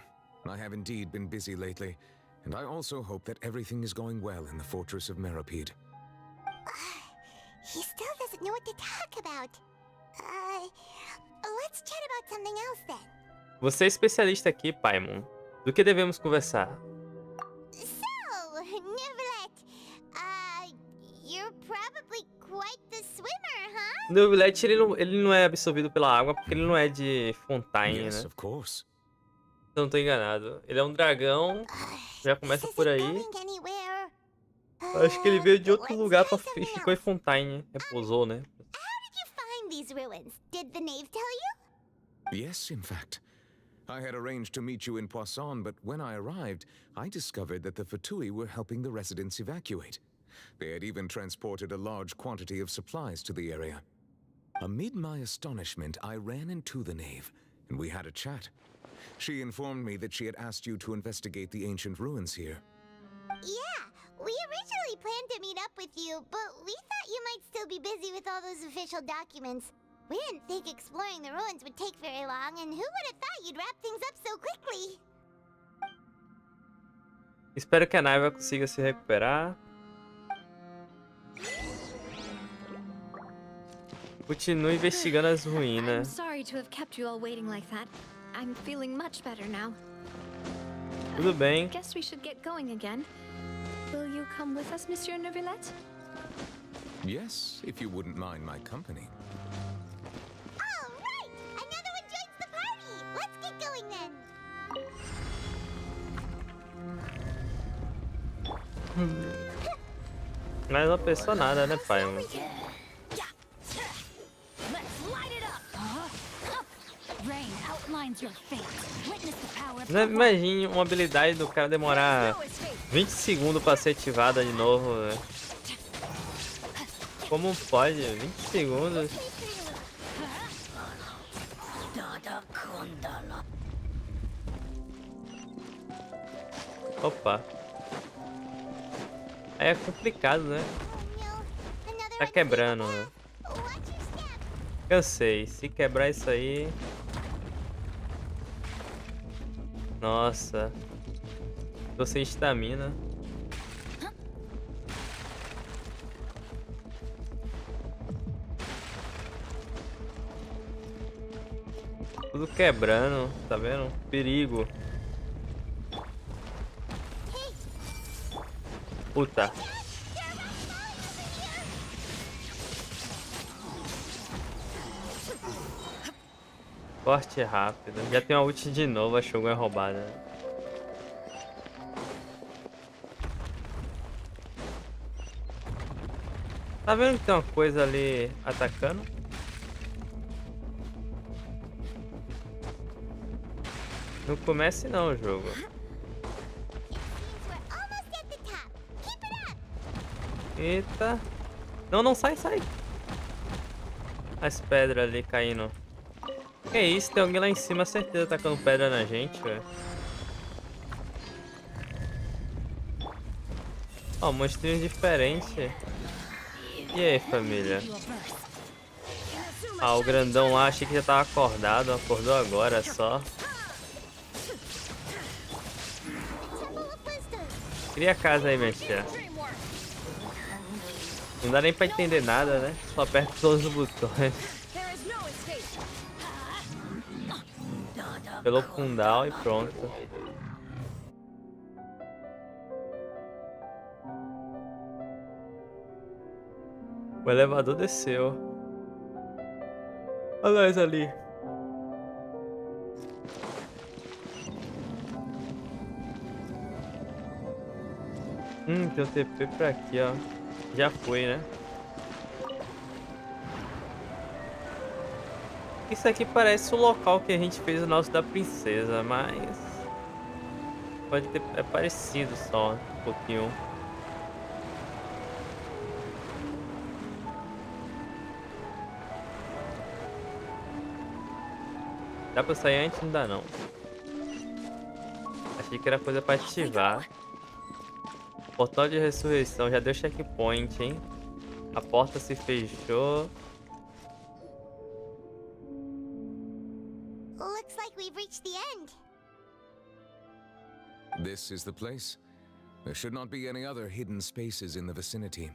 I have indeed been busy lately, and I also hope that everything is going well in the fortress of Meropide. He still doesn't know what to talk about. Let's chat about something else then. Você é especialista aqui, Paimon. Do que devemos conversar? So, Neverlet, you're probably quite the swimmer, huh? O Neuvillette, ele não é absorvido pela água porque ele não é de Fontaine, Yes, né? of course. Se eu não tô enganado. Ele é um dragão. Já começa por aí. Anywhere. Acho que ele veio de outro Let's lugar try e something ficou em else. Fontaine. Repousou, né? How did you find these ruins? Did the knave tell you? Yes, in fact. I had arranged to meet you in Poisson, but when I arrived, I discovered that the Fatui were helping the residents evacuate. They had even transported a large quantity of supplies to the area. Amid my astonishment, I ran into the knave, and we had a chat. She informed me that she had asked you to investigate the ancient ruins here. Yeah, we originally planned to meet up with you, but we thought you might still be busy with all those official documents. We didn't think exploring the ruins would take very long, and who would have thought you'd wrap things up so quickly? Espero que a Naiva consiga se recuperar. Continue investigando as I'm ruínas. sorry to have kept you all waiting like that. I'm feeling much better now. Tudo bem. Guess we should get going again. Will you come with us, Monsieur Neuvillette? Yes, if you wouldn't mind my company. All right! Another one joins the party! Let's get going then! Mas não pensou nada, né, pai? Let's light it up. Rain outlines your fate. Witness the power of Né, imagine uma habilidade do cara demorar 20 segundos pra ser ativada de novo, né? Como pode? 20 segundos? Opa. É complicado, né? Tá quebrando, né? Cansei. Se quebrar isso aí... Nossa. Tô sem estamina. Tudo quebrando, tá vendo? Perigo. Puta. Corte rápido. Já tem uma ult de novo, achou alguma roubada. Tá vendo que tem uma coisa ali atacando? Não comece não o jogo. Eita. Não, não, sai, sai. As pedras ali caindo. Que isso? Tem alguém lá em cima, certeza, tacando pedra na gente, velho. Ó, monstrinhos diferentes. E aí, família? Ah, o grandão lá, achei que já tava acordado. Acordou agora só. Cria a casa aí, minha tia. Não dá nem pra entender nada, né? Só aperta todos os botões. Pelo fundal e pronto. O elevador desceu. Olha nós ali. Tem um TP pra aqui, ó. Já foi, né? Isso aqui parece o local que a gente fez o nosso da princesa, mas... pode ter... é parecido só, um pouquinho. Dá pra sair antes? Não dá não. Achei que era coisa pra ativar. Portal de ressurreição, já deu checkpoint, hein? A porta se fechou. Looks like we've reached the end. This is the place. There should not be any other hidden spaces in the vicinity.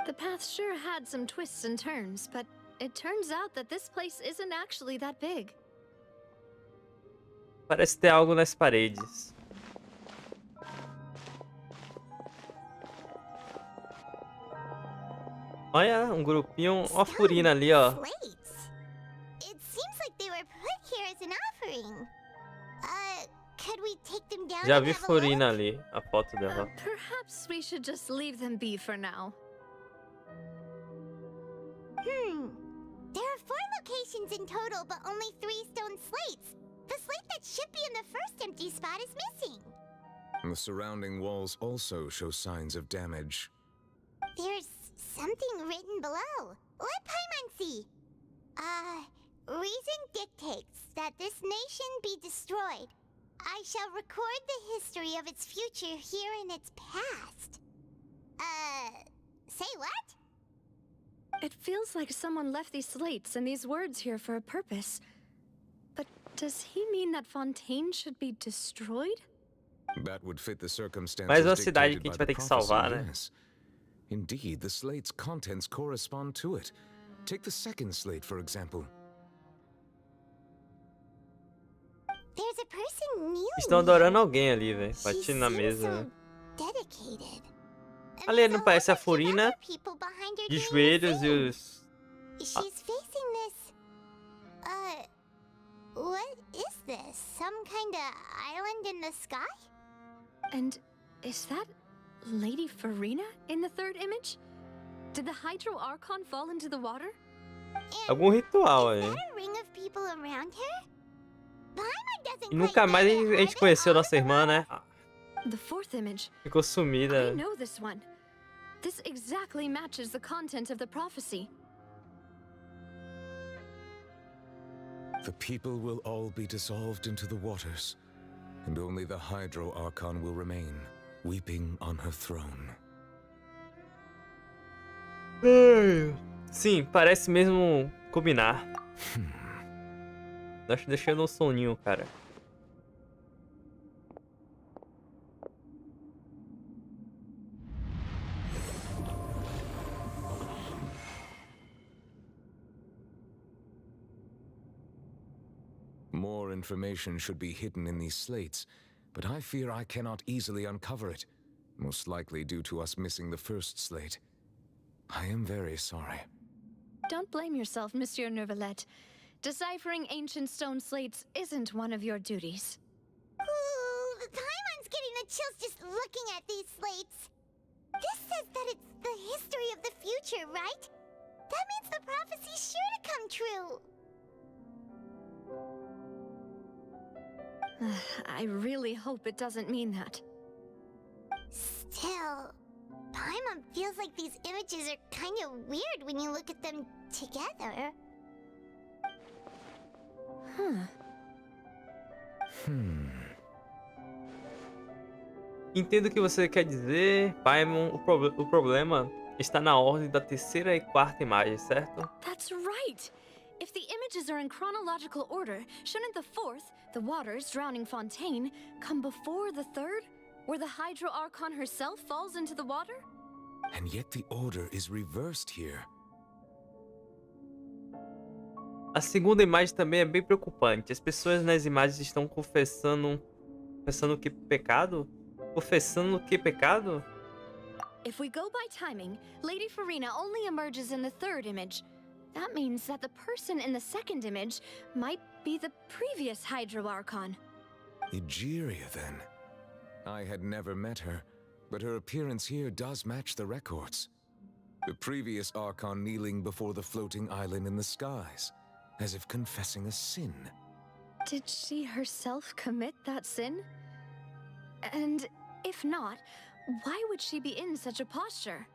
The path sure had some twists and turns, but it turns out that this place isn't actually that big. Parece ter algo nas paredes. Olha, um grupinho, ó a furina ali, ó. Slates. It seems like they were put here as an offering. Could we take them down Já and vi have a furina look? ali, a foto dela. Perhaps we should just leave them be for now. There are 4 locations in total, but only 3 stone slates. The slate that should be in the first empty spot is missing. The surrounding walls also show signs of damage. There's something written below. Let Paimon see. Reason dictates that this nation be destroyed. I shall record the history of its future here in its past. Say what? It feels like someone left these slates and these words here for a purpose. But does he mean that Fontaine should be destroyed? That would fit the circumstances Mais uma cidade dictated que a by gente the vai ter que prophecy, salvar, né? yes. Indeed, the slate's contents correspond to it. Take the second slate, for example. There's a person kneeling. Estão adorando alguém ali, velho. She Batindo na seems mesa. so dedicated. And Ali, there's não a parece a whole bunch of Furina other people behind her de doing the joelhos e same. os... She's facing this. What is this? Some kind of island in the sky? And is that Lady Farina in the third image? Did the Hydro Archon fall into the water? And Algum ritual is aí. that a ring of people around her? Paimon doesn't E quite nunca mais get it a gente either, conheceu nossa are irmã, né? The fourth image. Ficou I sumida. know this one. This exactly matches the content of the prophecy. The people will all be dissolved into the waters, and only the Hydro Archon will remain, weeping on her throne. Sim, parece mesmo combinar. Acho deixando um soninho, cara. More information should be hidden in these slates, but I fear I cannot easily uncover it, most likely due to us missing the first slate. I am very sorry. Don't blame yourself, Monsieur Neuvillette. Deciphering ancient stone slates isn't one of your duties. Ooh, the Paimon's getting the chills just looking at these slates. This says that it's the history of the future, right? That means the prophecy's sure to come true. I really hope it doesn't mean that. Still, Paimon feels like these images are kind of weird when you look at them together. Entendo o que você quer dizer, Paimon. O problema está na ordem da terceira e quarta imagem, certo? That's right! If the images are in chronological order, shouldn't the fourth, the water's drowning fontaine, come before the third, where the Hydro Archon herself falls into the water? And yet the order is reversed here. A segunda imagem também é bem preocupante. As pessoas nas imagens estão confessando que pecado? Confessando que pecado? If we go by timing, Lady Farina only emerges in the third image. That means that the person in the second image might be the previous Hydro Archon. Egeria, then. I had never met her, but her appearance here does match the records. The previous Archon kneeling before the floating island in the skies, as if confessing a sin. Did she herself commit that sin? And if not, why would she be in such a posture?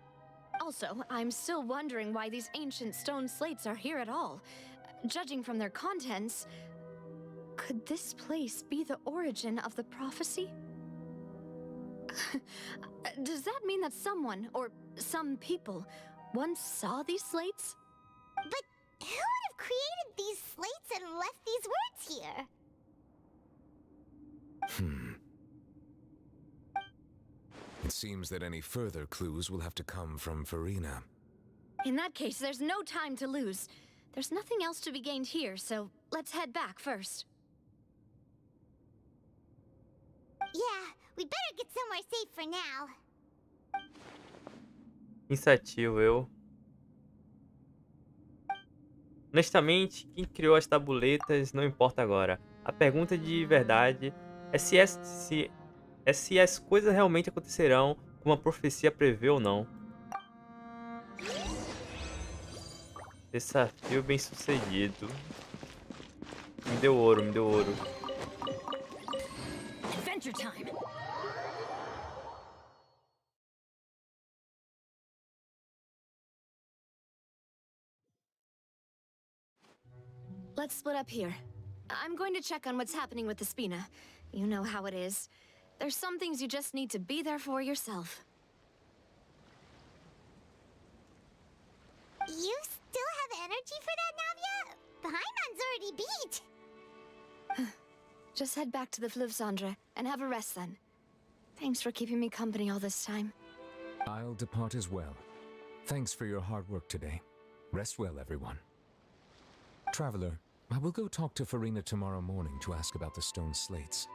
Also, I'm still wondering why these ancient stone slates are here at all. Judging from their contents, could this place be the origin of the prophecy? Does that mean that someone, or some people, once saw these slates? But who would have created these slates and left these words here? It seems that any further clues will have to come from Farina. In that case, there's no time to lose. There's nothing else to be gained here, so let's head back first. Yeah, we better get somewhere safe for now. Pensativo, eu. Honestamente, quem criou as tabuletas não importa agora. A pergunta de verdade é se as coisas realmente acontecerão como a profecia prevê ou não. Desafio bem sucedido. Me deu ouro, me deu ouro. Adventure time. Let's split up here. I'm going to check on what's happening with the Spina. You know how it is. There's some things you just need to be there for yourself. You still have energy for that, Navia? Paimon's already beat. Just head back to the Fluvsandre and have a rest then. Thanks for keeping me company all this time. I'll depart as well. Thanks for your hard work today. Rest well, everyone. Traveler, I will go talk to Farina tomorrow morning to ask about the stone slates.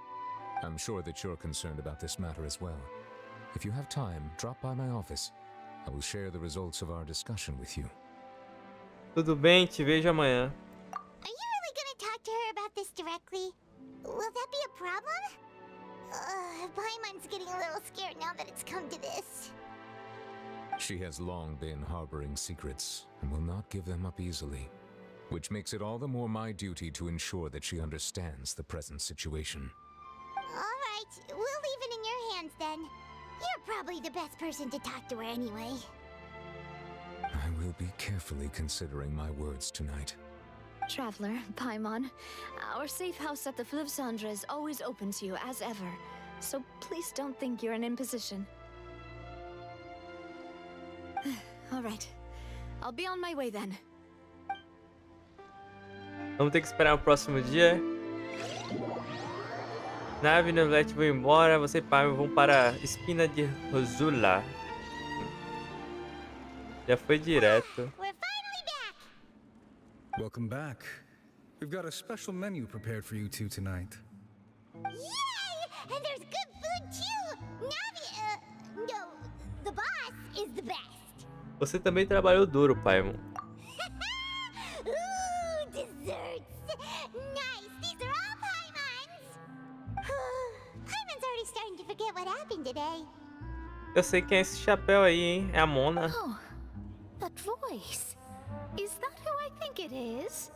I'm sure that you're concerned about this matter as well. If you have time, drop by my office. I will share the results of our discussion with you. Tudo bem, te vejo amanhã. Are you really gonna talk to her about this directly? Will that be a problem? Paimon's getting a little scared now that it's come to this. She has long been harboring secrets and will not give them up easily, which makes it all the more my duty to ensure that she understands the present situation. Alright, we'll leave it in your hands then. You're probably the best person to talk to her anyway. I will be carefully considering my words tonight. Traveler, Paimon, our safe house at the Fluvsandre is always open to you as ever, so please don't think you're an imposition. Alright, I'll be on my way then. Vamos ter que esperar o próximo dia. Nave e Neulete vão embora. Você e Paimon vão para a Espina de Rosula. Já foi direto. We're finally back! Welcome back. We've got a special menu prepared for you two tonight. Yay! And there's good food too! Navia, no, the boss is the best. Você também trabalhou duro, Paimon. Ooh, desserts! forget what happened today. Eu sei quem é esse chapéu aí, hein? É a Mona. Oh, that voice. Is that who I think it is?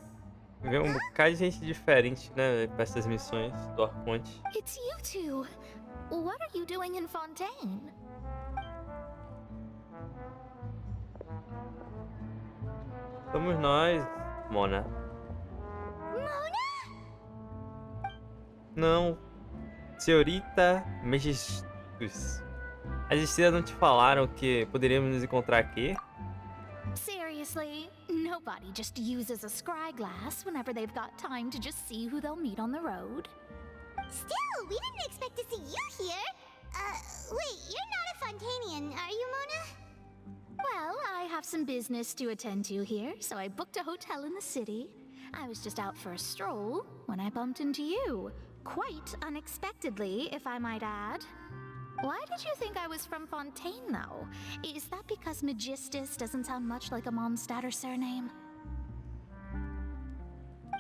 Vê um bocado de gente diferente, né? Pra essas missões do Arconte. It's you two. What are you doing in Fontaine? Somos nós, Mona. Mona? Não. Senhorita Megistus. As estrelas não te falaram que poderíamos nos encontrar aqui? Seriously, nobody just uses a scry glass whenever they've got time to just see who they'll meet on the road. Still, we didn't expect to see you here. Wait, you're not a Fontanian, are you, Mona? Well, I have some business to attend to here, so I booked a hotel in the city. I was just out for a stroll when I bumped into you. Quite unexpectedly, if I might add. Why did you think I was from Fontaine, though? Is that because Magistus doesn't sound much like a Mondstadt surname?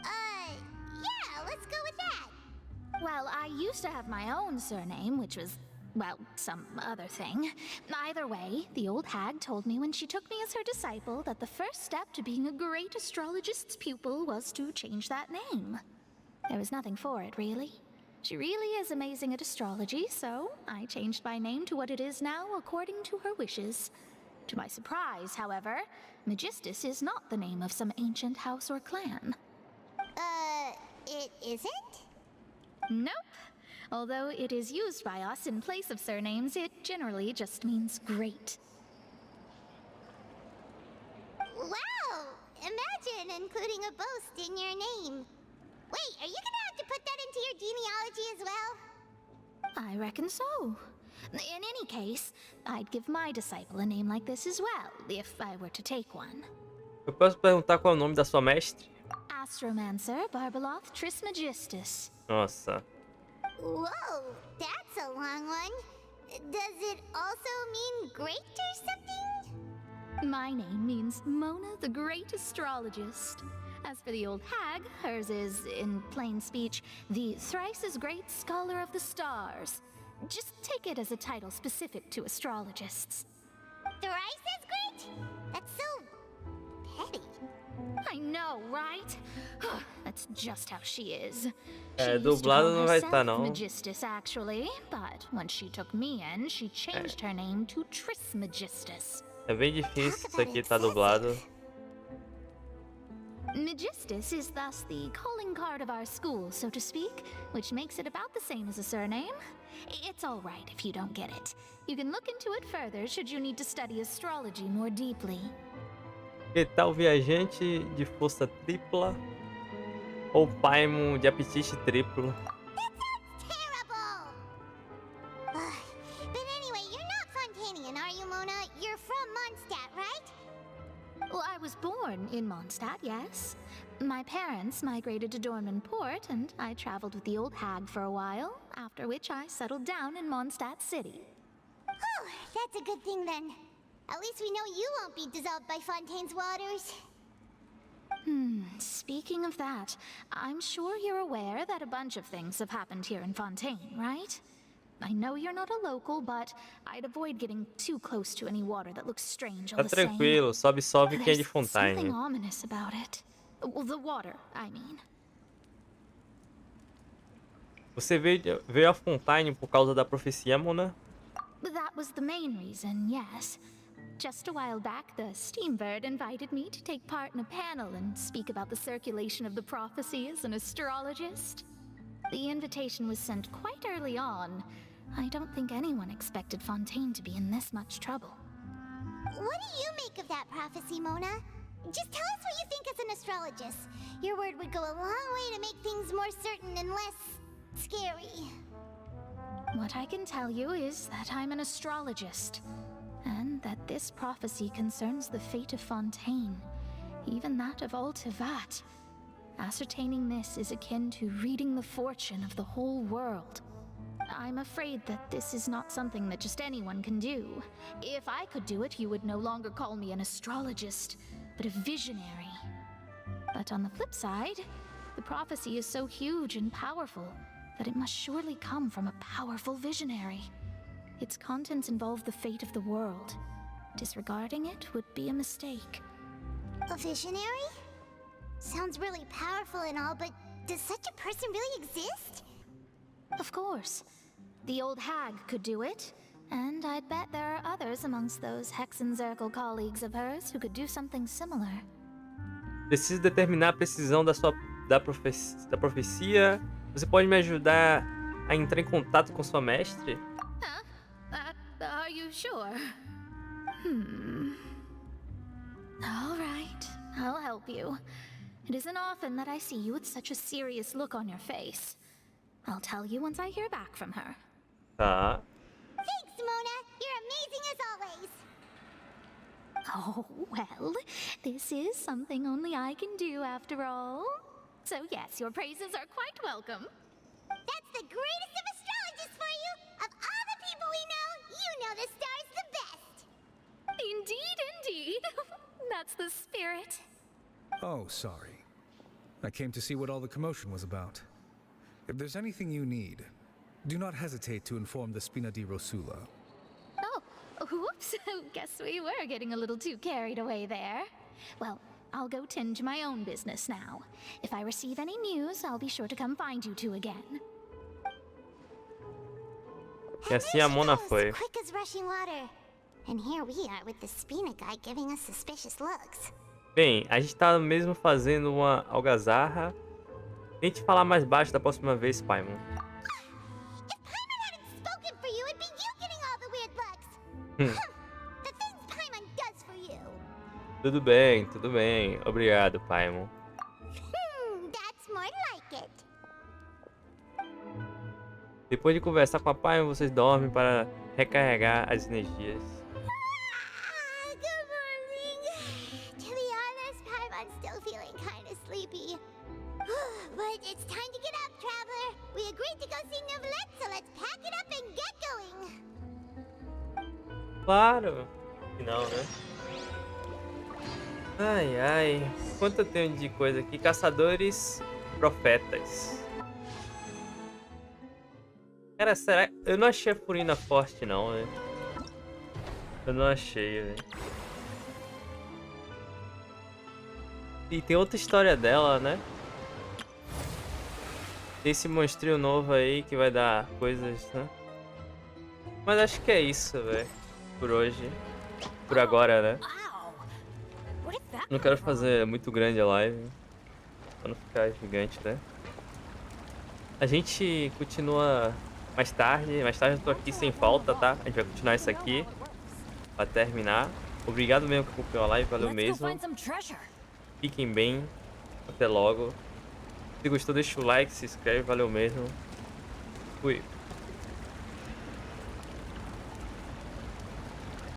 Yeah, let's go with that. Well, I used to have my own surname, which was, well, some other thing. Either way, the old hag told me when she took me as her disciple that the first step to being a great astrologist's pupil was to change that name. There was nothing for it, really. She really is amazing at astrology, so I changed my name to what it is now according to her wishes. To my surprise, however, Magistus is not the name of some ancient house or clan. It isn't? Nope. Although it is used by us in place of surnames, it generally just means great. Wow! Imagine including a boast in your name. Wait, are you gonna have to put that into your genealogy as well? I reckon so. In any case, I'd give my disciple a name like this as well, if I were to take one. Eu posso perguntar qual é o nome da sua mestre? Astromancer Barbaloth Trismegistus. Nossa. Whoa, that's a long one. Does it also mean great or something? My name means Mona the Great Astrologist. As for the old hag, hers is, in plain speech, the thrice-as-great Scholar of the Stars. Just take it as a title specific to astrologists. Thrice as great? That's so petty. I know, right? That's just how she is. É, dublado não vai estar não. Magistus, actually, but when she took me in, she changed her name to Trismegistus. É bem difícil isso aqui tá dublado. Magistus is thus the calling card of our school, so to speak, which makes it about the same as a surname. It's all right if you don't get it. You can look into it further should you need to study astrology more deeply. Que tal viajante de força tripla ou paimo de apetite triplo? Terrible! But anyway, you're not Fontanian, are you, Mona? You're from Mondstadt, right? Well, I was born in Mondstadt, yes. My parents migrated to Dornman Port, and I traveled with the old hag for a while, after which I settled down in Mondstadt City. Oh, that's a good thing then. At least we know you won't be dissolved by Fontaine's waters. Speaking of that, I'm sure you're aware that a bunch of things have happened here in Fontaine, right? I know you're not a local, but I'd avoid getting too close to any water that looks strange all Tá the same. tranquilo, só absorve quem é de There's something Fontaine. ominous about it. Well, the water, I mean. Você veio a Fontaine por causa da profecia, Mona? That was the main reason, yes. Just a while back, the Steambird invited me to take part in a panel and speak about the circulation of the prophecy as an astrologist. The invitation was sent quite early on. I don't think anyone expected Fontaine to be in this much trouble. What do you make of that prophecy, Mona? Just tell us what you think as an astrologist. Your word would go a long way to make things more certain and less scary. What I can tell you is that I'm an astrologist, and that this prophecy concerns the fate of Fontaine, even that of all Teyvat. Ascertaining this is akin to reading the fortune of the whole world. I'm afraid that this is not something that just anyone can do. If I could do it, you would no longer call me an astrologist, but a visionary. But on the flip side, the prophecy is so huge and powerful but it must surely come from a powerful visionary. Its contents involve the fate of the world. Disregarding it would be a mistake. A visionary? Sounds really powerful and all, but does such a person really exist? Of course. The old hag could do it. And I'd bet there are others amongst those Hexenzirkel colleagues of hers who could do something similar. Preciso determinar a precisão da profecia. Você pode me ajudar a entrar em contato com sua mestre? Are you sure? All right, I'll help you. It isn't often that I see you with such a serious look on your face. I'll tell you once I hear back from her. Tá. Thanks, Mona. You're amazing as always. Oh, well, this is something only I can do after all. So yes, your praises are quite welcome. That's the greatest of astrologists for you! Of all the people we know, you know the star's the best! Indeed, indeed. That's the spirit. Oh, sorry. I came to see what all the commotion was about. If there's anything you need, do not hesitate to inform the Spina di Rosula. Oh, whoops. Guess we were getting a little too carried away there. Well, I'll go tend to my own business now. If I receive any news, I'll be sure to come find you two again. E assim a Mona foi. Quick as rushing water. And here we are with the Spina guy giving us suspicious looks. Bem, a gente tá mesmo fazendo uma algazarra. Tente falar mais baixo da próxima vez, Paimon. If Paimon hadn't spoken for you, it'd be you getting all the weird looks. The things Paimon does for you. Tudo bem, tudo bem. Obrigado, Paimon. That's more like it. Depois de conversar com a Paimon, vocês dormem para recarregar as energias. Good morning. To be honest, Paimon's still feeling kind of sleepy. But it's time to get up, traveler. We agreed to go see Novelette, so let's pack it up and get going. Claro. Final, né? Ai, ai. Quanto eu tenho de coisa aqui? Caçadores profetas. Cara, será? Eu não achei a Furina forte, não, né? Eu não achei, velho. E tem outra história dela, né? Tem esse monstrinho novo aí que vai dar coisas, né? Mas acho que é isso, velho. Por hoje. Por agora, né? Não quero fazer muito grande a live. Pra não ficar gigante, né? A gente continua mais tarde. Mais tarde eu tô aqui sem falta, tá? A gente vai continuar isso aqui. Pra terminar. Obrigado mesmo que acompanhou a live. Valeu mesmo. Fiquem bem. Até logo. Se gostou, deixa o like, se inscreve. Valeu mesmo. Fui.